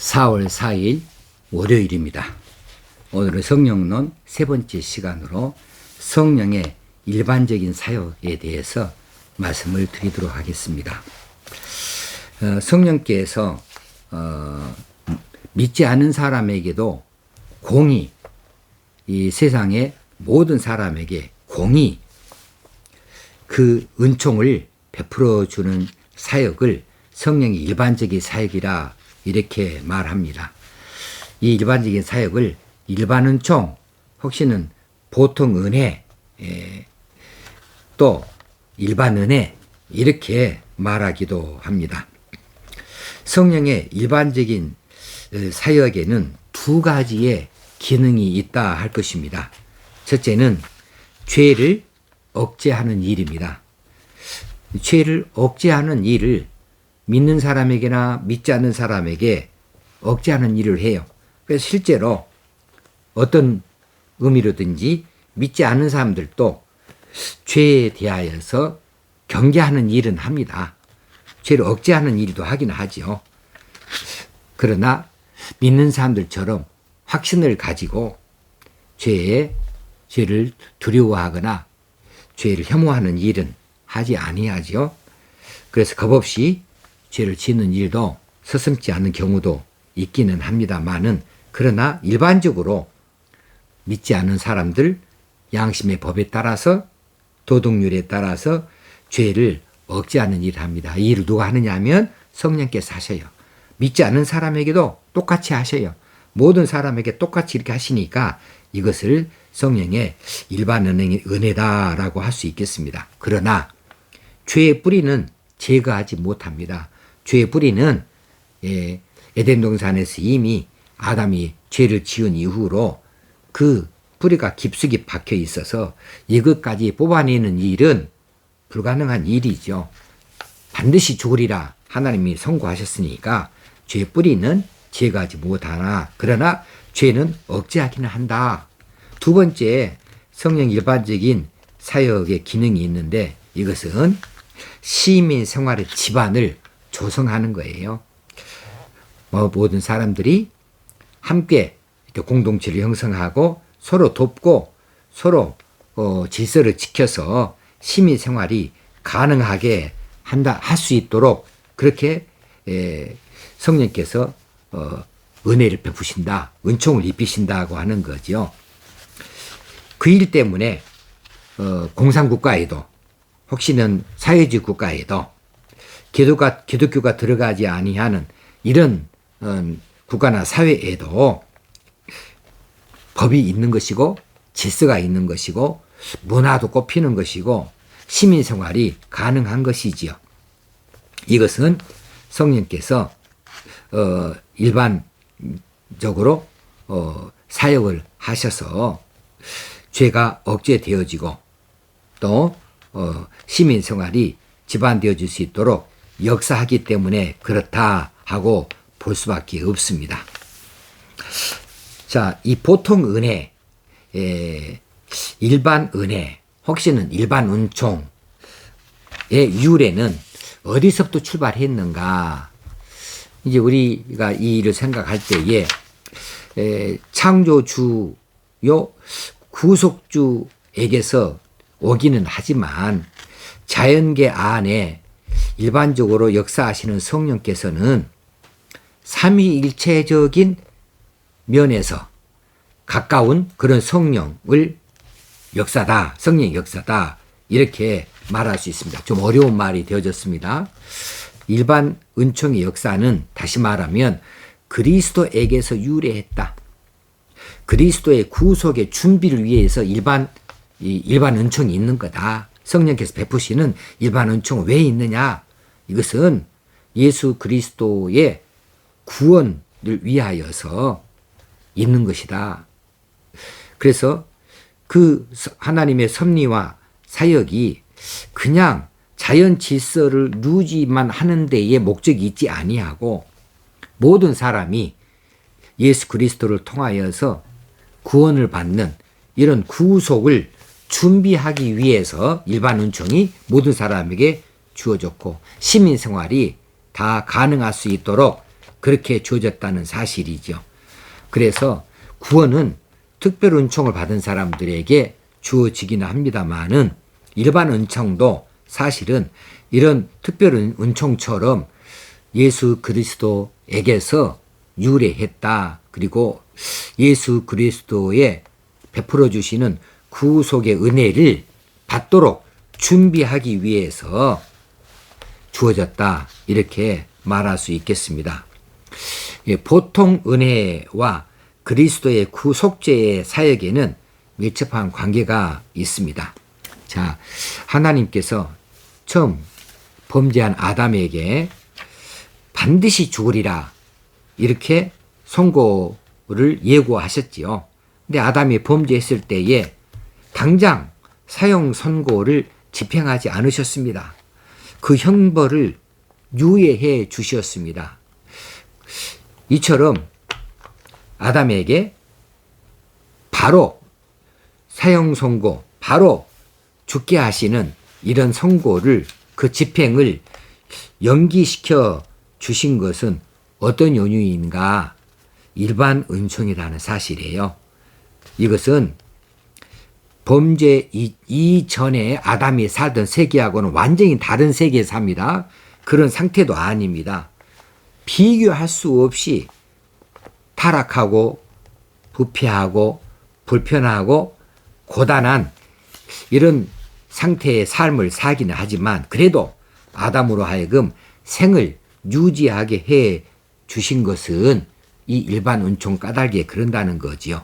4월 4일 월요일입니다. 오늘은 성령론 세 번째 시간으로 성령의 일반적인 사역에 대해서 말씀을 드리도록 하겠습니다. 성령께서 믿지 않은 사람에게도 공히, 이 세상의 모든 사람에게 공히 그 은총을 베풀어 주는 사역을 성령의 일반적인 사역이라 이렇게 말합니다. 이 일반적인 사역을 일반 은총, 혹시는 보통 은혜, 또 일반 은혜 이렇게 말하기도 합니다. 성령의 일반적인 사역에는 두 가지의 기능이 있다 할 것입니다. 첫째는 죄를 억제하는 일입니다. 죄를 억제하는 일을 믿는 사람에게나 믿지 않는 사람에게 억제하는 일을 해요. 그래서 실제로 어떤 의미로든지 믿지 않는 사람들도 죄에 대하여서 경계하는 일은 합니다. 죄를 억제하는 일도 하긴 하죠. 그러나 믿는 사람들처럼 확신을 가지고 죄를 두려워하거나 죄를 혐오하는 일은 하지 아니하죠. 그래서 겁없이 죄를 짓는 일도 서슴지 않은 경우도 있기는 합니다만은, 그러나 일반적으로 믿지 않는 사람들, 양심의 법에 따라서, 도덕률에 따라서 죄를 억제하는 일을 합니다. 이 일을 누가 하느냐 하면 성령께서 하셔요. 믿지 않는 사람에게도 똑같이 하셔요. 모든 사람에게 똑같이 이렇게 하시니까 이것을 성령의 일반 은혜다라고 할 수 있겠습니다. 그러나 죄의 뿌리는 제거하지 못합니다. 죄의 뿌리는 에덴 동산에서 이미 아담이 죄를 지은 이후로 그 뿌리가 깊숙이 박혀 있어서 이것까지 뽑아내는 일은 불가능한 일이죠. 반드시 죽으리라 하나님이 선고하셨으니까 죄의 뿌리는 제거하지 못하나, 그러나 죄는 억제하기는 한다. 두 번째, 성령 일반적인 사역의 기능이 있는데 이것은 시민 생활의 기반을 조성하는 거예요. 모든 사람들이 함께 이렇게 공동체를 형성하고 서로 돕고 서로 질서를 지켜서 시민 생활이 가능하게 할 수 있도록 그렇게 성령께서 은혜를 베푸신다, 은총을 입히신다고 하는 거죠. 그 일 때문에 공산국가에도, 혹시는 사회주의 국가에도 기독교가 들어가지 아니하는 이런 국가나 사회에도 법이 있는 것이고 질서가 있는 것이고 문화도 꼽히는 것이고 시민생활이 가능한 것이지요. 이것은 성령께서 일반적으로 사역을 하셔서 죄가 억제되어지고 또 시민생활이 지반되어질 수 있도록 역사하기 때문에 그렇다 하고 볼 수밖에 없습니다. 자, 이 보통 은혜, 일반 은혜, 혹시는 일반 은총의 유래는 어디서부터 출발했는가? 이제 우리가 이 일을 생각할 때에 창조주요 구속주에게서 오기는 하지만 자연계 안에 일반적으로 역사하시는 성령께서는 삼위일체적인 면에서 가까운 그런 성령의 역사다, 성령의 역사다, 이렇게 말할 수 있습니다. 좀 어려운 말이 되어졌습니다. 일반 은총의 역사는 다시 말하면 그리스도에게서 유래했다. 그리스도의 구속의 준비를 위해서 일반 은총이 있는 거다. 성령께서 베푸시는 일반 은총은 왜 있느냐? 이것은 예수 그리스도의 구원을 위하여서 있는 것이다. 그래서 그 하나님의 섭리와 사역이 그냥 자연 질서를 유지만 하는 데에 목적이 있지 아니하고 모든 사람이 예수 그리스도를 통하여서 구원을 받는 이런 구속을 준비하기 위해서 일반 은총이 모든 사람에게 주어졌고 시민생활이 다 가능할 수 있도록 그렇게 주어졌다는 사실이죠. 그래서 구원은 특별 은총을 받은 사람들에게 주어지기는 합니다만은 일반 은총도 사실은 이런 특별 은총처럼 예수 그리스도에게서 유래했다. 그리고 예수 그리스도의 베풀어 주시는 구속의 은혜를 받도록 준비하기 위해서 주어졌다. 이렇게 말할 수 있겠습니다. 보통 은혜와 그리스도의 구속죄의 사역에는 밀접한 관계가 있습니다. 자, 하나님께서 처음 범죄한 아담에게 반드시 죽으리라 이렇게 선고를 예고하셨지요. 근데 아담이 범죄했을 때에 당장 사형 선고를 집행하지 않으셨습니다. 그 형벌을 유예해 주셨습니다. 이처럼 아담에게 바로 사형 선고, 바로 죽게 하시는 이런 선고를 그 집행을 연기시켜 주신 것은 어떤 연유인가? 일반 은총이라는 사실이에요. 이것은 범죄 이전에 아담이 살던 세계하고는 완전히 다른 세계에 삽니다. 그런 상태도 아닙니다. 비교할 수 없이 타락하고 부패하고 불편하고 고단한 이런 상태의 삶을 살기는 하지만 그래도 아담으로 하여금 생을 유지하게 해 주신 것은 이 일반 은총 까닭에 그런다는 거지요.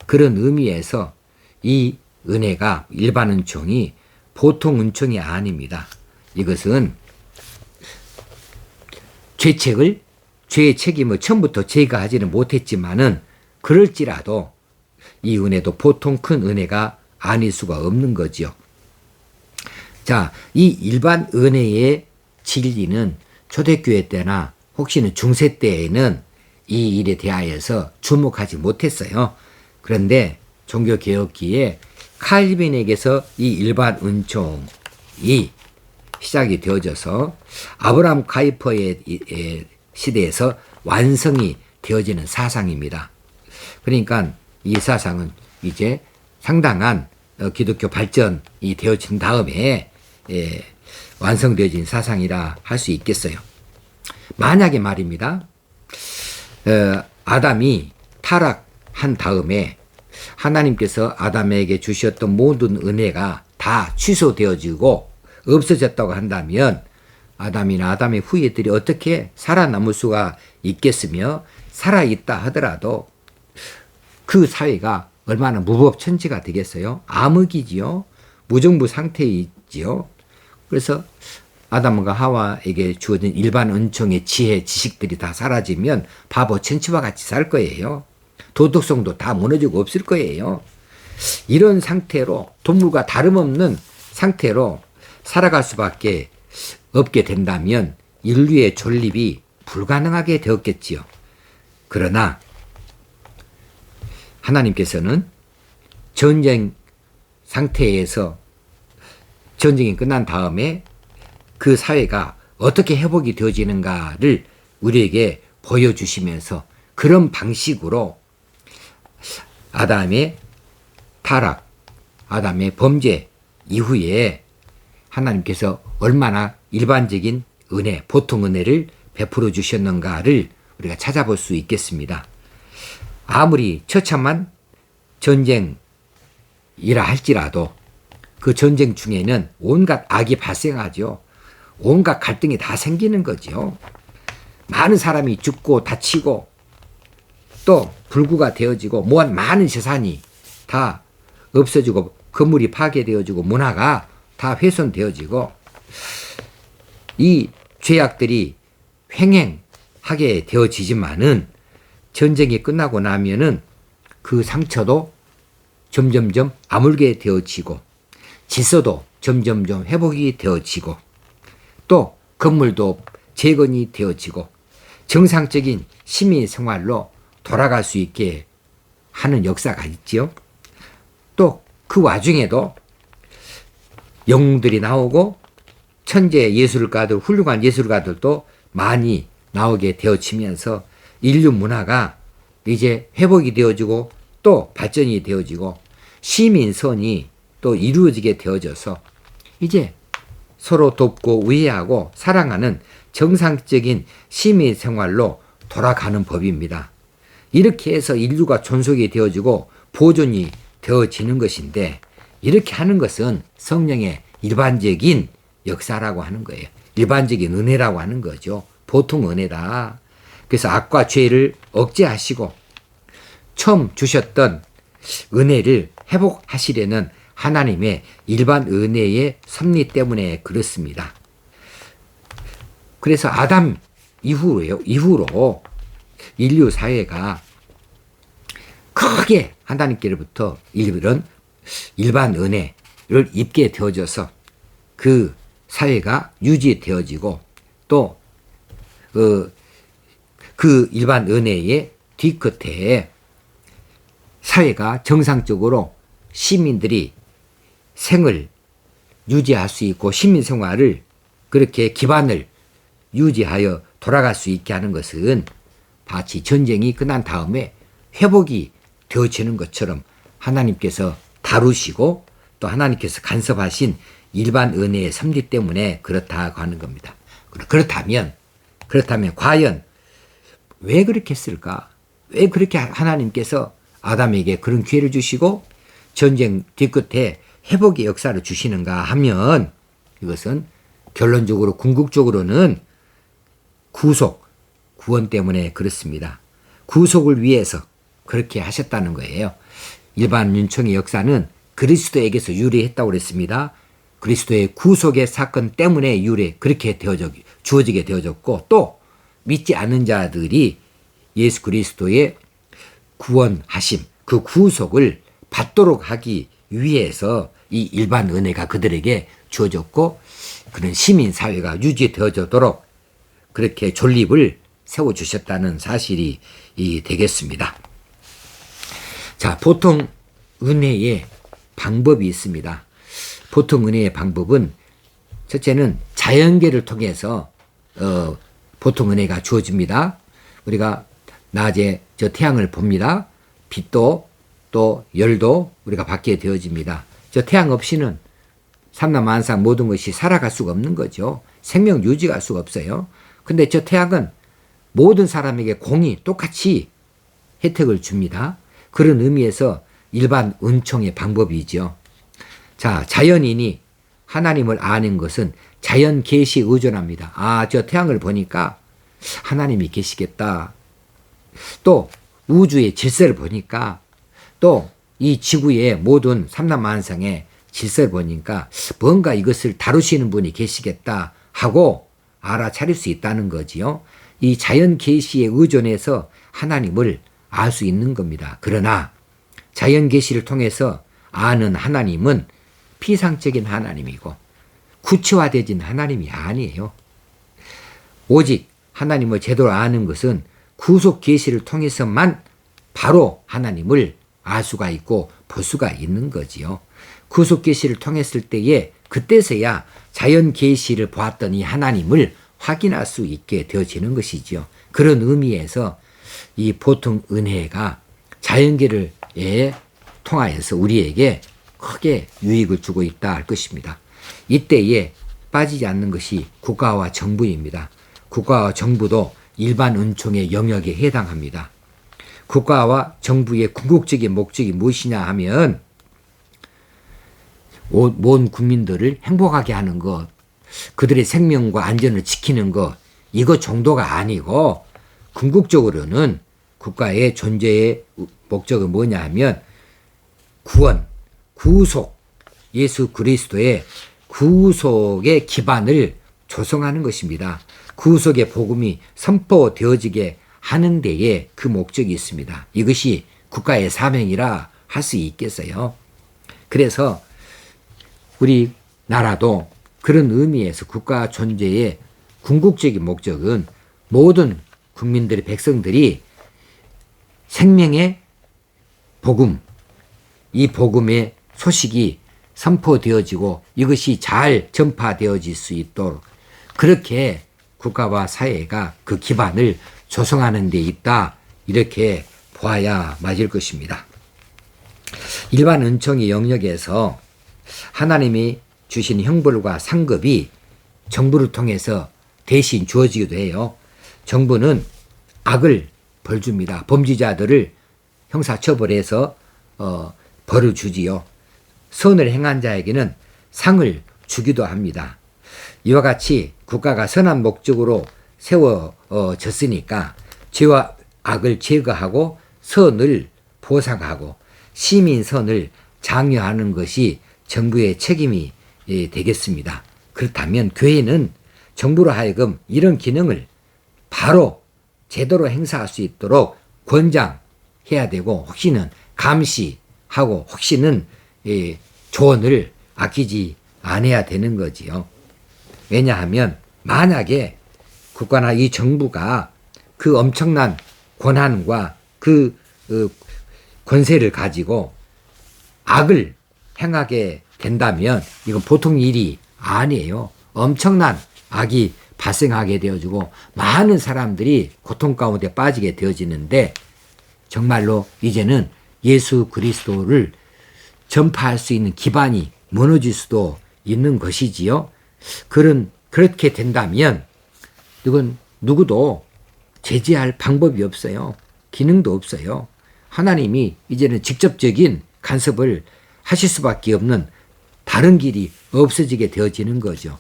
그런 의미에서 이 은혜가 일반 은총이 보통 은총이 아닙니다. 이것은 죄의 책임을 처음부터 제가 하지는 못했지만은 그럴지라도 이 은혜도 보통 큰 은혜가 아닐 수가 없는 거지요. 자, 이 일반 은혜의 진리는 초대교회 때나 혹시는 중세 때에는 이 일에 대하여서 주목하지 못했어요. 그런데 종교개혁기에 칼빈에게서 이 일반 은총이 시작이 되어져서 아브라함 카이퍼의 시대에서 완성이 되어지는 사상입니다. 그러니까 이 사상은 이제 상당한 기독교 발전이 되어진 다음에 완성되어진 사상이라 할 수 있겠어요. 만약에 말입니다. 아담이 타락한 다음에 하나님께서 아담에게 주셨던 모든 은혜가 다 취소되어지고 없어졌다고 한다면 아담이나 아담의 후예들이 어떻게 살아남을 수가 있겠으며 살아있다 하더라도 그 사회가 얼마나 무법천지가 되겠어요? 암흑이지요. 무정부 상태이지요. 그래서 아담과 하와에게 주어진 일반 은총의 지혜, 지식들이 다 사라지면 바보 천치와 같이 살 거예요. 도덕성도 다 무너지고 없을 거예요. 이런 상태로 동물과 다름없는 상태로 살아갈 수밖에 없게 된다면 인류의 존립이 불가능하게 되었겠지요. 그러나 하나님께서는 전쟁 상태에서 전쟁이 끝난 다음에 그 사회가 어떻게 회복이 되어지는가를 우리에게 보여주시면서 그런 방식으로 아담의 타락, 아담의 범죄 이후에 하나님께서 얼마나 일반적인 은혜, 보통 은혜를 베풀어 주셨는가를 우리가 찾아볼 수 있겠습니다. 아무리 처참한 전쟁이라 할지라도 그 전쟁 중에는 온갖 악이 발생하죠. 온갖 갈등이 다 생기는 거죠. 많은 사람이 죽고 다치고 또 불구가 되어지고 많은 재산이 다 없어지고 건물이 파괴되어지고 문화가 다 훼손되어지고 이 죄악들이 횡행하게 되어지지만은 전쟁이 끝나고 나면은 그 상처도 점점점 아물게 되어지고 질서도 점점점 회복이 되어지고 또 건물도 재건이 되어지고 정상적인 시민 생활로 돌아갈 수 있게 하는 역사가 있지요. 또 그 와중에도 영웅들이 나오고 천재 예술가들, 훌륭한 예술가들도 많이 나오게 되어지면서 인류 문화가 이제 회복이 되어지고 또 발전이 되어지고 시민선이 또 이루어지게 되어져서 이제 서로 돕고 우애하고 사랑하는 정상적인 시민 생활로 돌아가는 법입니다. 이렇게 해서 인류가 존속이 되어지고 보존이 되어지는 것인데 이렇게 하는 것은 성령의 일반적인 역사라고 하는 거예요. 일반적인 은혜라고 하는 거죠. 보통 은혜다. 그래서 악과 죄를 억제하시고 처음 주셨던 은혜를 회복하시려는 하나님의 일반 은혜의 섭리 때문에 그렇습니다. 그래서 아담 이후로 인류 사회가 크게 하나님께로부터 이런 일반 은혜를 입게 되어져서 그 사회가 유지되어지고 또 그 일반 은혜의 뒤끝에 사회가 정상적으로 시민들이 생을 유지할 수 있고 시민생활을 그렇게 기반을 유지하여 돌아갈 수 있게 하는 것은 마치 전쟁이 끝난 다음에 회복이 되어지는 것처럼 하나님께서 다루시고 또 하나님께서 간섭하신 일반 은혜의 섭리 때문에 그렇다고 하는 겁니다. 그렇다면 과연 왜 그렇게 했을까? 왜 그렇게 하나님께서 아담에게 그런 기회를 주시고 전쟁 뒤끝에 회복의 역사를 주시는가 하면 이것은 결론적으로 궁극적으로는 구원 때문에 그렇습니다. 구속을 위해서 그렇게 하셨다는 거예요. 일반 윤총의 역사는 그리스도에게서 유래했다고 그랬습니다. 그리스도의 구속의 사건 때문에 그렇게 주어지게 되어졌고 또 믿지 않는 자들이 예수 그리스도의 구원하심, 그 구속을 받도록 하기 위해서 이 일반 은혜가 그들에게 주어졌고 그런 시민사회가 유지되어지도록 그렇게 존립을 세워주셨다는 사실이 되겠습니다. 자, 보통 은혜의 방법이 있습니다. 보통 은혜의 방법은 첫째는 자연계를 통해서 보통 은혜가 주어집니다. 우리가 낮에 저 태양을 봅니다. 빛도 또 열도 우리가 받게 되어집니다. 저 태양 없이는 삼라만상 모든 것이 살아갈 수가 없는 거죠. 생명 유지가 할 수가 없어요. 근데 저 태양은 모든 사람에게 공이 똑같이 혜택을 줍니다. 그런 의미에서 일반 은총의 방법이죠. 자, 자연인이 하나님을 아는 것은 자연 계시에 의존합니다. 아, 저 태양을 보니까 하나님이 계시겠다. 또 우주의 질서를 보니까 또 이 지구의 모든 삼라만상의 질서를 보니까 뭔가 이것을 다루시는 분이 계시겠다 하고 알아차릴 수 있다는 거지요. 이 자연 계시에 의존해서 하나님을 알 수 있는 겁니다. 그러나 자연 계시를 통해서 아는 하나님은 피상적인 하나님이고 구체화되진 하나님이 아니에요. 오직 하나님을 제대로 아는 것은 구속 계시를 통해서만 바로 하나님을 알 수가 있고 볼 수가 있는 거지요. 구속 계시를 통했을 때에 그때서야 자연 계시를 보았던 이 하나님을 확인할 수 있게 되어지는 것이지요. 그런 의미에서 이 보통 은혜가 자연계를 통하여서 우리에게 크게 유익을 주고 있다 할 것입니다. 이때에 빠지지 않는 것이 국가와 정부입니다. 국가와 정부도 일반 은총의 영역에 해당합니다. 국가와 정부의 궁극적인 목적이 무엇이냐 하면 온 국민들을 행복하게 하는 것, 그들의 생명과 안전을 지키는 것, 이거 정도가 아니고 궁극적으로는 국가의 존재의 목적은 뭐냐 하면 구원, 구속, 예수 그리스도의 구속의 기반을 조성하는 것입니다. 구속의 복음이 선포되어지게 하는 데에 그 목적이 있습니다. 이것이 국가의 사명이라 할 수 있겠어요. 그래서 우리 나라도 그런 의미에서 국가 존재의 궁극적인 목적은 모든 국민들의 백성들이 생명의 복음, 이 복음의 소식이 선포되어지고 이것이 잘 전파되어질 수 있도록 그렇게 국가와 사회가 그 기반을 조성하는 데 있다. 이렇게 보아야 맞을 것입니다. 일반 은총의 영역에서 하나님이 주신 형벌과 상급이 정부를 통해서 대신 주어지기도 해요. 정부는 악을 벌줍니다. 범죄자들을 형사처벌해서 벌을 주지요. 선을 행한 자에게는 상을 주기도 합니다. 이와 같이 국가가 선한 목적으로 세워졌으니까 죄와 악을 제거하고 선을 보상하고 시민선을 장려하는 것이 정부의 책임이 되겠습니다. 그렇다면 교회는 정부로 하여금 이런 기능을 바로 제대로 행사할 수 있도록 권장해야 되고, 혹시는 감시하고, 혹시는 조언을 아끼지 않아야 되는 거지요. 왜냐하면 만약에 국가나 이 정부가 그 엄청난 권한과 그 권세를 가지고 악을 행하게 된다면 이건 보통 일이 아니에요. 엄청난 악이 발생하게 되어지고 많은 사람들이 고통 가운데 빠지게 되어지는데, 정말로 이제는 예수 그리스도를 전파할 수 있는 기반이 무너질 수도 있는 것이지요. 그렇게 된다면 이건 누구도 제재할 방법이 없어요. 기능도 없어요. 하나님이 이제는 직접적인 간섭을 하실 수밖에 없는 다른 길이 없어지게 되어지는 거죠.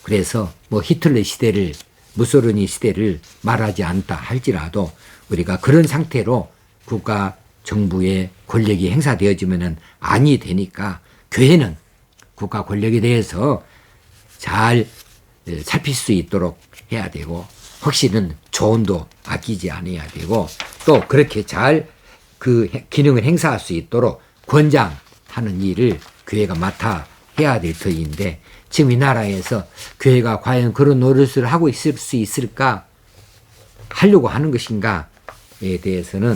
그래서 히틀러 시대를, 무소리니 시대를 말하지 않다 할지라도 우리가 그런 상태로 국가 정부의 권력이 행사되어지면 아니 되니까 교회는 국가 권력에 대해서 잘 살필 수 있도록 해야 되고, 혹시는 조언도 아끼지 않아야 되고, 또 그렇게 잘 그 기능을 행사할 수 있도록 권장하는 일을 교회가 맡아 해야 될 터인데, 지금 이 나라에서 교회가 과연 그런 노릇을 하고 있을 수 있을까, 하려고 하는 것인가에 대해서는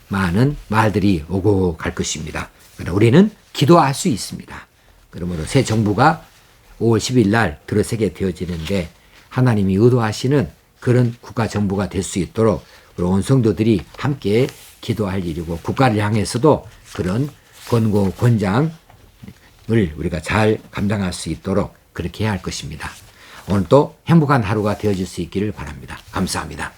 많은 말들이 오고 갈 것입니다. 그러나 우리는 기도할 수 있습니다. 그러므로 새 정부가 5월 10일 날 들어서게 되어지는데, 하나님이 의도하시는 그런 국가 정부가 될 수 있도록 우리 온 성도들이 함께 기도할 일이고, 국가를 향해서도 그런 권고 권장을 우리가 잘 감당할 수 있도록 그렇게 해야 할 것입니다. 오늘도 행복한 하루가 되어질 수 있기를 바랍니다. 감사합니다.